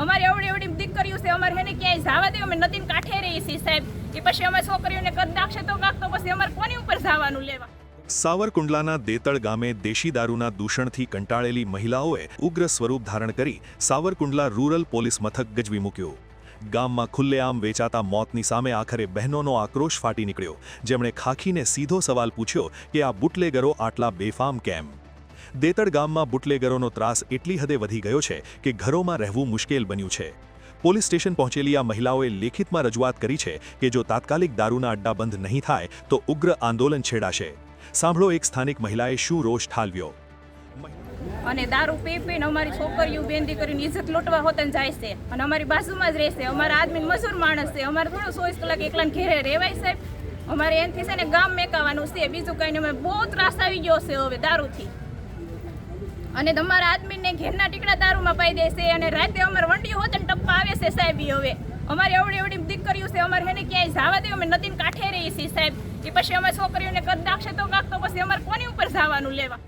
અમારે એવડી દીકરીઓ છે, અમારે એને ક્યાંય જવા દે, અમે નદીને કાંઠે રહીએ છીએ સાહેબ. એ પછી અમે છોકરીઓને કદ નાખશે તો કાંક, તો પછી અમારે કોની ઉપર જવાનું લેવા? સાવરકુંડલાના દેતળ ગામે દેશી દારૂના દૂષણથી કંટાળેલી મહિલાઓએ ઉગ્ર સ્વરૂપ ધારણ કરી સાવરકુંડલા રૂરલ પોલીસ મથક ગજવી મૂક્યું. ગામમાં ખુલ્લેઆમ વેચાતા મોતની સામે આખરે બહેનોનો આક્રોશ ફાટી નીકળ્યો, જેમણે ખાખીને સીધો સવાલ પૂછ્યો કે આ બુટલેગરો આટલા બેફામ કેમ? દેતળ ગામમાં બુટલેગરોનો ત્રાસ એટલી હદે વધી ગયો છે કે ઘરોમાં રહેવું મુશ્કેલ બન્યું છે. પોલીસ સ્ટેશન પહોંચેલી આ મહિલાઓએ લેખિતમાં રજૂઆત કરી છે કે જો તાત્કાલિક દારૂના અડ્ડા બંધ નહીં થાય તો ઉગ્ર આંદોલન છેડાશે. સાંભળો એક સ્થાનિક મહિલાએ શું રોષ ઠાલવ્યો. અને દારૂ પીને અમારી છોકરીઓ બેન દીકરીની ઇજ્જત લૂંટવા હોતન જાય છે અને અમારી બાજુમાં જ રહેશે. અમારા આદમી મજૂર માણસ છે, અમારે થોડું 24 કલાક એકલાને ઘેરે રહેવાય સાહેબ. અમારે એનથી છે ને ગામ મેકાવાનું છે, બીજું કંઈ નહીં. અમે બહુ ત્રાસ આવી ગયો છે હવે દારૂથી. અને તમારા આદમીને ઘેરના ટીકડા દારૂમાં પાઈ દેશે અને રાતે અમારે વંડીઓ હોતન ટપ્પા આવે છે સાહેબ. હવે અમારે એવડી દીકરીઓ છે, અમારે એને ક્યાંય જવા દે, અમે નદીને કાંઠે રહીએ છીએ સાહેબ. એ પછી અમે છોકરીઓને કદ નાખશે તો કાંક, તો પછી અમારે કોની ઉપર જવાનું લેવા?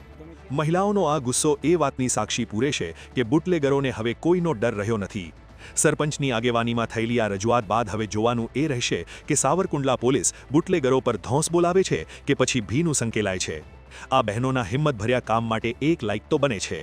મહિલાઓનો આ ગુસ્સો એ વાતની સાક્ષી પૂરે છે કે બુટલેગરોને હવે કોઈનો ડર રહ્યો નથી. સરપંચની આગેવાનીમાં થયેલી આ રજૂઆત બાદ હવે જોવાનું એ રહેશે કે સાવરકુંડલા પોલીસ બુટલેગરો પર ધોંસ બોલાવે છે કે પછી ભીનું સંકેલાય છે. આ બહેનોના હિંમતભર્યા કામ માટે એક લાઇક તો બને છે.